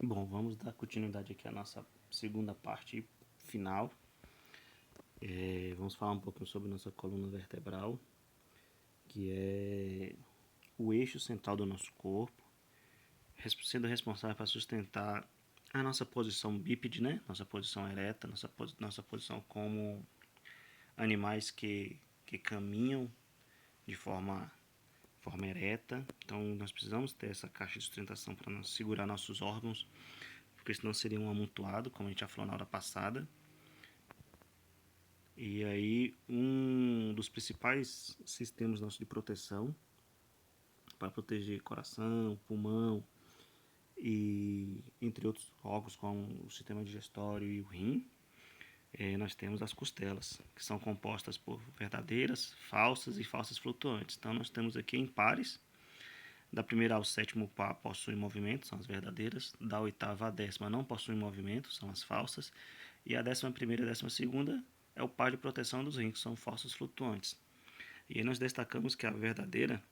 Bom, vamos dar continuidade aqui à nossa segunda parte final. Vamos falar um pouquinho sobre nossa coluna vertebral, que é o eixo central do nosso corpo, sendo responsável para sustentar a nossa posição bípede, né? Nossa posição ereta, nossa posição como animais que caminham de forma ereta. Então nós precisamos ter essa caixa de sustentação para segurar nossos órgãos, porque senão seria um amontoado, como a gente já falou na hora passada. E aí, um dos principais sistemas nossos de proteção para proteger coração, pulmão e entre outros órgãos como o sistema digestório e o rim, nós temos as costelas, que são compostas por verdadeiras, falsas e falsas flutuantes. Então nós temos aqui em pares, da primeira ao sétimo par possuem movimento, são as verdadeiras, da oitava à décima não possuem movimento, são as falsas, e a 11ª e a 12ª é o par de proteção dos rins, que são falsos flutuantes. E aí nós destacamos que a verdadeira,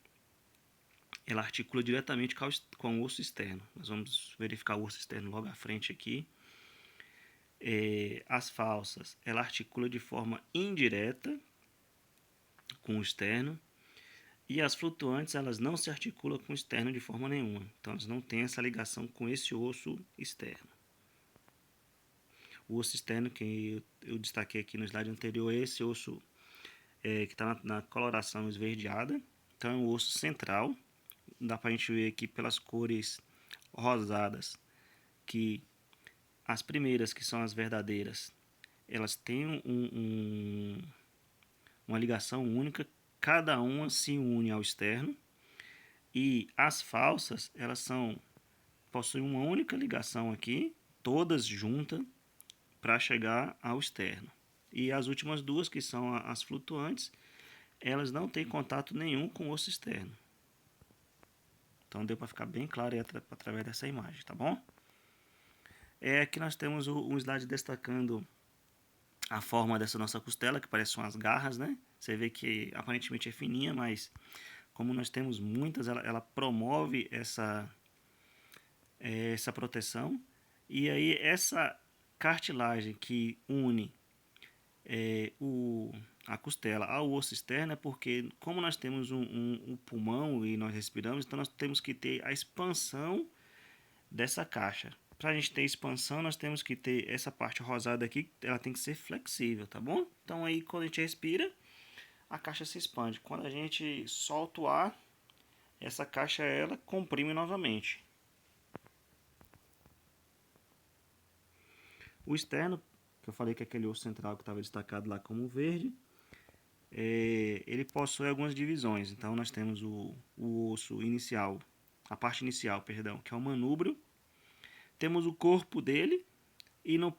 ela articula diretamente com o osso externo. Nós vamos verificar o osso externo logo à frente aqui. As falsas, ela articula de forma indireta com o externo. E as flutuantes, elas não se articulam com o externo de forma nenhuma. Então, elas não têm essa ligação com esse osso externo. O osso externo que eu destaquei aqui no slide anterior é esse osso que está na coloração esverdeada. Então, é um osso central. Dá para a gente ver aqui pelas cores rosadas que as primeiras, que são as verdadeiras, elas têm uma ligação única, cada uma se une ao externo, e as falsas, elas possuem uma única ligação aqui, todas juntas, para chegar ao externo. E as últimas duas, que são as flutuantes, elas não têm contato nenhum com o osso externo. Então deu para ficar bem claro aí através dessa imagem, tá bom? Aqui nós temos um slide destacando a forma dessa nossa costela, que parece umas garras, né? Você vê que aparentemente é fininha, mas como nós temos muitas, ela promove essa proteção. E aí essa cartilagem que une a costela ao osso externo é porque, como nós temos um pulmão e nós respiramos, então nós temos que ter a expansão dessa caixa. Para a gente ter expansão, nós temos que ter essa parte rosada aqui, ela tem que ser flexível, tá bom? Então aí quando a gente respira, a caixa se expande. Quando a gente solta o ar, essa caixa ela comprime novamente. O externo, que eu falei que é aquele osso central que estava destacado lá como verde, ele possui algumas divisões. Então nós temos o osso inicial, a parte inicial, perdão, que é o manúbrio. Temos o corpo dele e no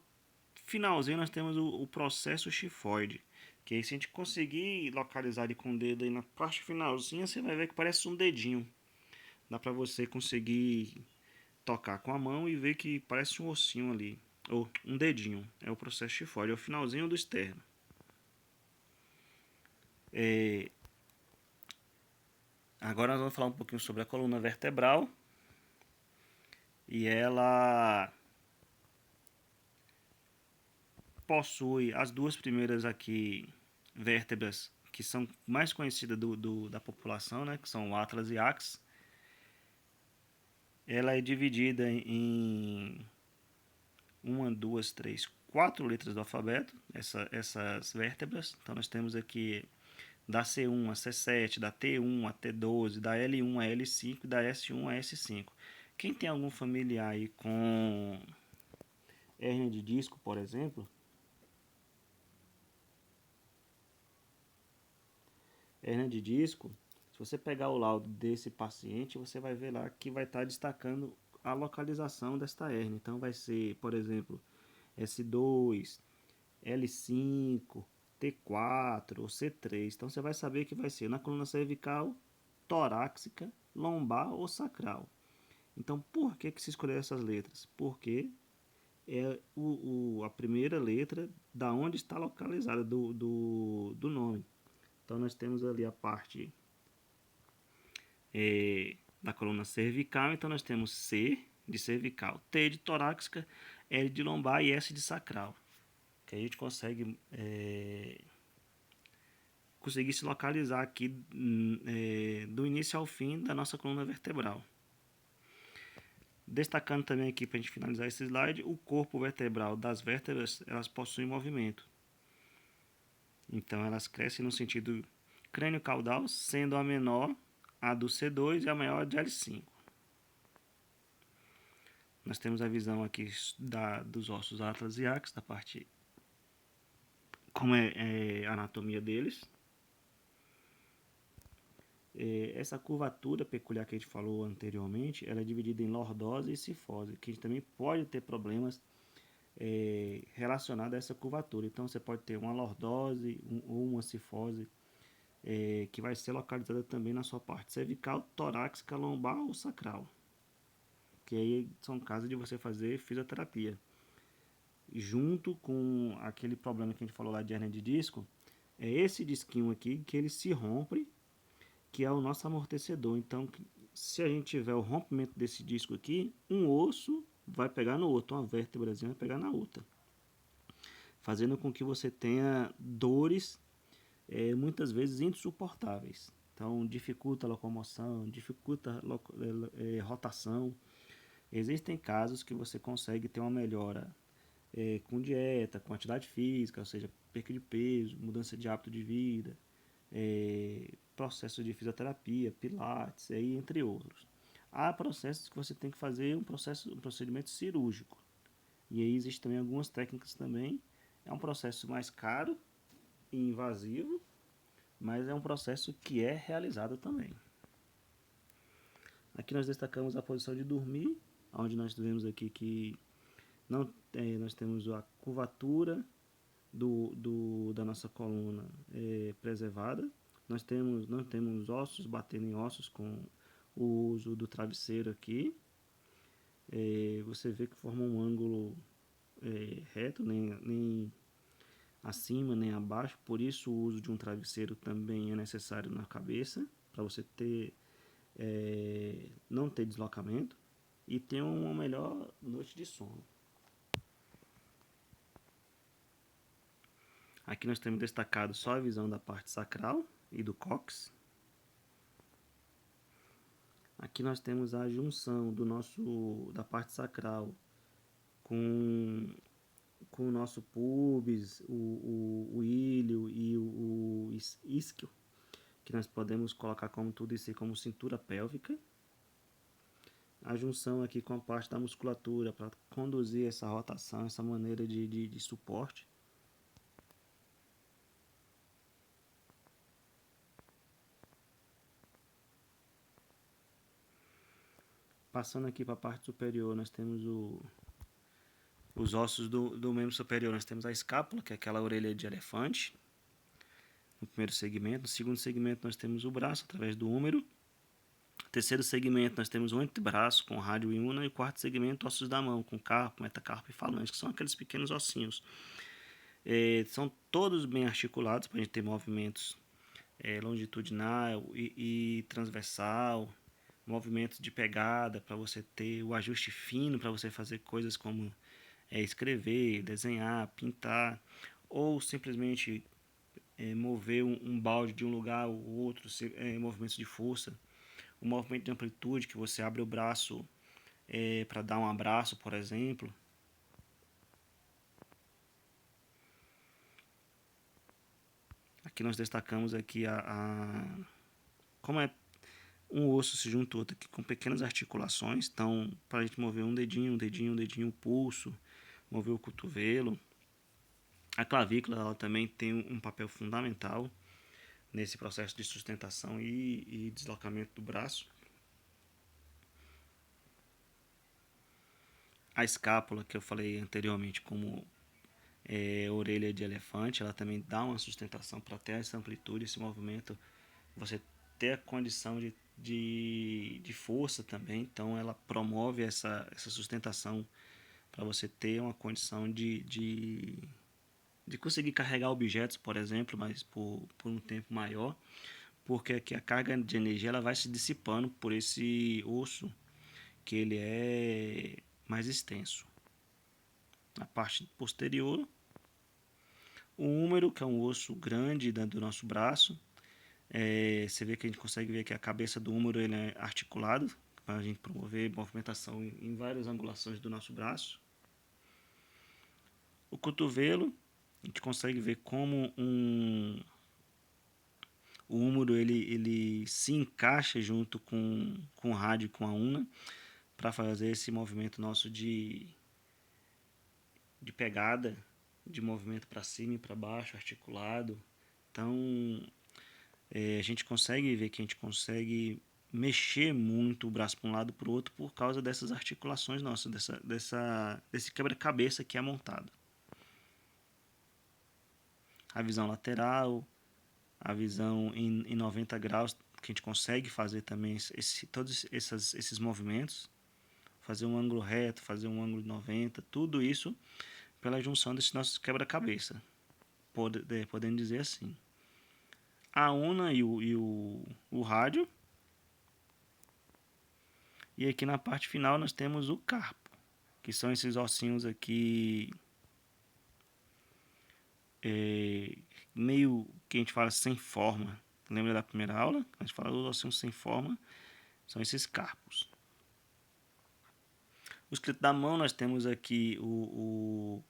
finalzinho nós temos o processo chifoide, que aí se a gente conseguir localizar ele com o dedo aí na parte finalzinha, você vai ver que parece um dedinho. Dá pra você conseguir tocar com a mão e ver que parece um ossinho ali, ou um dedinho. É o processo chifoide, é o finalzinho do externo. Agora nós vamos falar um pouquinho sobre a coluna vertebral. E ela possui as duas primeiras aqui vértebras que são mais conhecidas da população, né, que são o Atlas e Axis. Ela é dividida em uma, duas, três, quatro letras do alfabeto, essas vértebras. Então nós temos aqui da C1 a C7, da T1 a T12, da L1 a L5 e da S1 a S5. Quem tem algum familiar aí com hérnia de disco, por exemplo, hérnia de disco, se você pegar o laudo desse paciente, você vai ver lá que vai estar destacando a localização desta hérnia. Então vai ser, por exemplo, S2, L5, T4 ou C3. Então você vai saber que vai ser na coluna cervical, torácica, lombar ou sacral. Então por que se escolheu essas letras? Porque é a primeira letra da onde está localizada do nome. Então nós temos ali a parte da coluna cervical, então nós temos C, de cervical, T de torácica, L de lombar e S de sacral. Que a gente consegue conseguir se localizar aqui do início ao fim da nossa coluna vertebral. Destacando também aqui, para a gente finalizar esse slide, o corpo vertebral das vértebras, elas possuem movimento. Então elas crescem no sentido crânio-caudal, sendo a menor a do C2 e a maior a de L5. Nós temos a visão aqui dos ossos atlas e axis, da parte como é a anatomia deles. Essa curvatura peculiar que a gente falou anteriormente, ela é dividida em lordose e cifose, que a gente também pode ter problemas relacionados a essa curvatura. Então você pode ter uma lordose ou uma cifose que vai ser localizada também na sua parte cervical, torácica, lombar ou sacral. Que aí são casos de você fazer fisioterapia. Junto com aquele problema que a gente falou lá de hernia de disco, é esse disquinho aqui que ele se rompe, que é o nosso amortecedor. Então, se a gente tiver o rompimento desse disco aqui, um osso vai pegar no outro, uma vértebrazinha vai pegar na outra, fazendo com que você tenha dores muitas vezes insuportáveis. Então, dificulta a locomoção, dificulta a rotação. Existem casos que você consegue ter uma melhora com dieta, com atividade física, ou seja, perda de peso, mudança de hábito de vida, processos de fisioterapia, pilates, entre outros. Há processos que você tem que fazer um procedimento cirúrgico. E aí existem também algumas técnicas também. É um processo mais caro e invasivo, mas é um processo que é realizado também. Aqui nós destacamos a posição de dormir, onde nós vemos aqui que nós temos a curvatura da nossa coluna preservada. Nós temos ossos batendo em ossos com o uso do travesseiro aqui. Você vê que forma um ângulo reto, nem acima nem abaixo. Por isso o uso de um travesseiro também é necessário na cabeça, para você não ter deslocamento e ter uma melhor noite de sono. Aqui nós temos destacado só a visão da parte sacral e do cóccix. Aqui nós temos a junção da parte sacral com o nosso pubis, o ilho e o isquio, que nós podemos colocar como tudo isso como cintura pélvica. A junção aqui com a parte da musculatura para conduzir essa rotação, essa maneira de suporte. Passando aqui para a parte superior, nós temos os ossos do membro superior. Nós temos a escápula, que é aquela orelha de elefante, no primeiro segmento. No segundo segmento, nós temos o braço, através do húmero. No terceiro segmento, nós temos o antebraço, com rádio e una. E o quarto segmento, ossos da mão, com carpo, metacarpo e falange, que são aqueles pequenos ossinhos. São todos bem articulados, para a gente ter movimentos longitudinal e transversal, movimentos de pegada, para você ter o ajuste fino, para você fazer coisas como escrever, desenhar, pintar, ou simplesmente mover um balde de um lugar ao outro, movimentos de força, o movimento de amplitude, que você abre o braço para dar um abraço, por exemplo. Aqui nós destacamos aqui como é um osso se junta ao outro aqui com pequenas articulações. Então, para a gente mover um dedinho, o pulso, mover o cotovelo. A clavícula ela também tem um papel fundamental nesse processo de sustentação e deslocamento do braço. A escápula, que eu falei anteriormente como orelha de elefante, ela também dá uma sustentação para ter essa amplitude, esse movimento, você ter a condição de força também. Então ela promove essa sustentação para você ter uma condição de conseguir carregar objetos, por exemplo, mas por um tempo maior, porque aqui a carga de energia ela vai se dissipando por esse osso porque ele é mais extenso. Na parte posterior, o húmero, que é um osso grande do nosso braço. Você vê que a gente consegue ver que a cabeça do húmero ele é articulado, para a gente promover movimentação em várias angulações do nosso braço. O cotovelo, a gente consegue ver como o húmero ele se encaixa junto com o rádio e com a una para fazer esse movimento nosso de pegada, de movimento para cima e para baixo, articulado. Então, a gente consegue ver que a gente consegue mexer muito o braço para um lado para o outro por causa dessas articulações nossas, desse quebra-cabeça que é montado. A visão lateral, a visão em 90 graus, que a gente consegue fazer também todos esses movimentos, fazer um ângulo reto, fazer um ângulo de 90, tudo isso pela junção desses nossos quebra-cabeça, podendo dizer assim. A una e o rádio. E aqui na parte final nós temos o carpo, que são esses ossinhos aqui, meio que a gente fala sem forma. Lembra da primeira aula? A gente fala dos ossinhos sem forma, são esses carpos. O esqueleto da mão, nós temos aqui o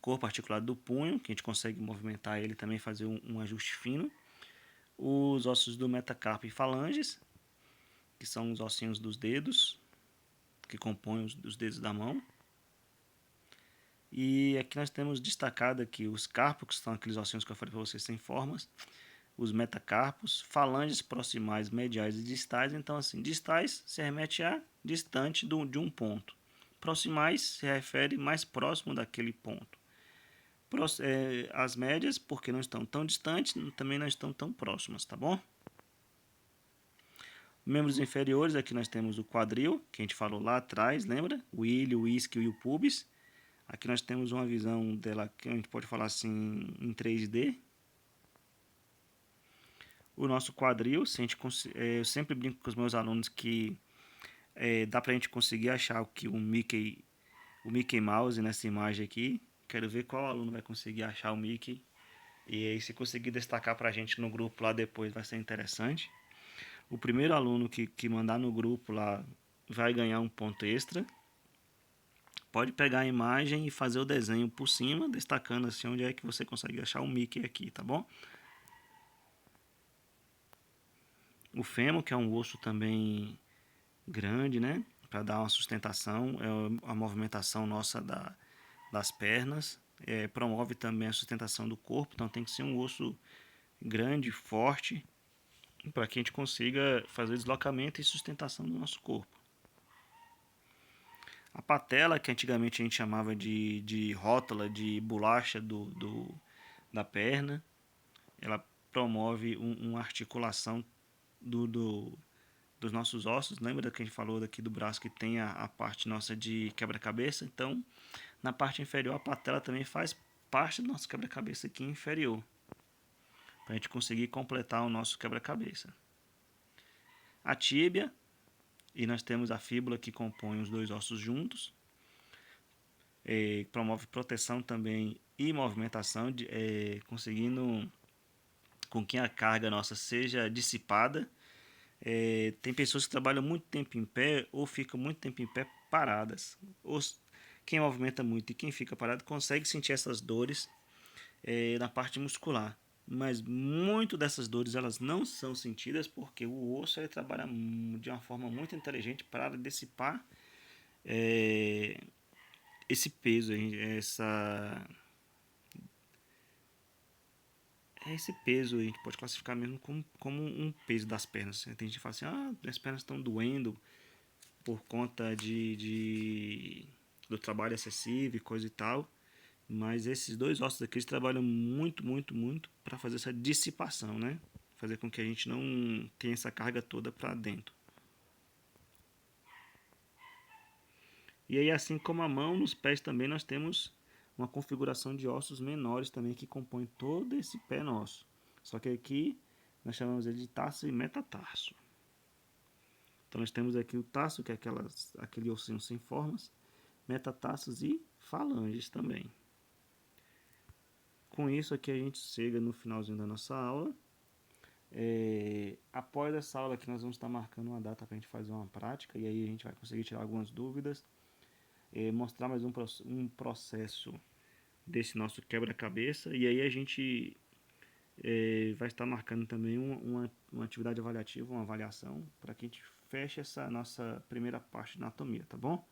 corpo articulado do punho, que a gente consegue movimentar ele também, fazer um ajuste fino. Os ossos do metacarpo e falanges, que são os ossinhos dos dedos, que compõem os dedos da mão. E aqui nós temos destacado aqui os carpos, que são aqueles ossinhos que eu falei para vocês sem formas, os metacarpos, falanges proximais, mediais e distais. Então, assim, distais se remete a distante de um ponto. Proximais se refere mais próximo daquele ponto. As médias, porque não estão tão distantes, também não estão tão próximas, tá bom? Membros inferiores, aqui nós temos o quadril, que a gente falou lá atrás, lembra? O ilho, o isquio e o pubis. Aqui nós temos uma visão dela que a gente pode falar assim em 3D. O nosso quadril, eu sempre brinco com os meus alunos que dá pra gente conseguir achar o Mickey Mouse nessa imagem aqui. Quero ver qual aluno vai conseguir achar o Mickey. E aí, se conseguir destacar pra gente no grupo lá depois, vai ser interessante. O primeiro aluno que mandar no grupo lá vai ganhar um ponto extra. Pode pegar a imagem e fazer o desenho por cima, destacando assim onde é que você consegue achar o Mickey aqui, tá bom? O fêmur, que é um osso também grande, né? Para dar uma sustentação, é a movimentação nossa das pernas. Promove também a sustentação do corpo, então tem que ser um osso grande, forte, para que a gente consiga fazer deslocamento e sustentação do nosso corpo. A patela, que antigamente a gente chamava de rótula, de bolacha da perna, ela promove uma articulação dos nossos ossos. Lembra que a gente falou daqui do braço que tem a parte nossa de quebra-cabeça? Então, na parte inferior, a patela também faz parte do nosso quebra-cabeça aqui inferior, para a gente conseguir completar o nosso quebra-cabeça. A tíbia, e nós temos a fíbula que compõe os dois ossos juntos. Promove proteção também e movimentação, conseguindo com que a carga nossa seja dissipada. Tem pessoas que trabalham muito tempo em pé ou ficam muito tempo em pé paradas. Quem movimenta muito e quem fica parado consegue sentir essas dores na parte muscular. Mas muito dessas dores elas não são sentidas porque o osso ele trabalha de uma forma muito inteligente para dissipar esse peso, esse peso a gente pode classificar mesmo como um peso das pernas. Tem gente que fala assim, minhas pernas estão doendo por conta do trabalho excessivo e coisa e tal. Mas esses dois ossos aqui eles trabalham muito, muito, muito para fazer essa dissipação, né? Fazer com que a gente não tenha essa carga toda para dentro. E aí, assim como a mão, nos pés também nós temos uma configuração de ossos menores também que compõem todo esse pé nosso. Só que aqui nós chamamos ele de tarso e metatarso. Então nós temos aqui o tarso, que é aquele ossinho sem formas, metatarsos e falanges também. Com isso aqui a gente chega no finalzinho da nossa aula. Após essa aula aqui nós vamos estar marcando uma data para a gente fazer uma prática e aí a gente vai conseguir tirar algumas dúvidas, mostrar mais um processo desse nosso quebra-cabeça e aí a gente vai estar marcando também uma atividade avaliativa, uma avaliação, para que a gente feche essa nossa primeira parte de anatomia, tá bom?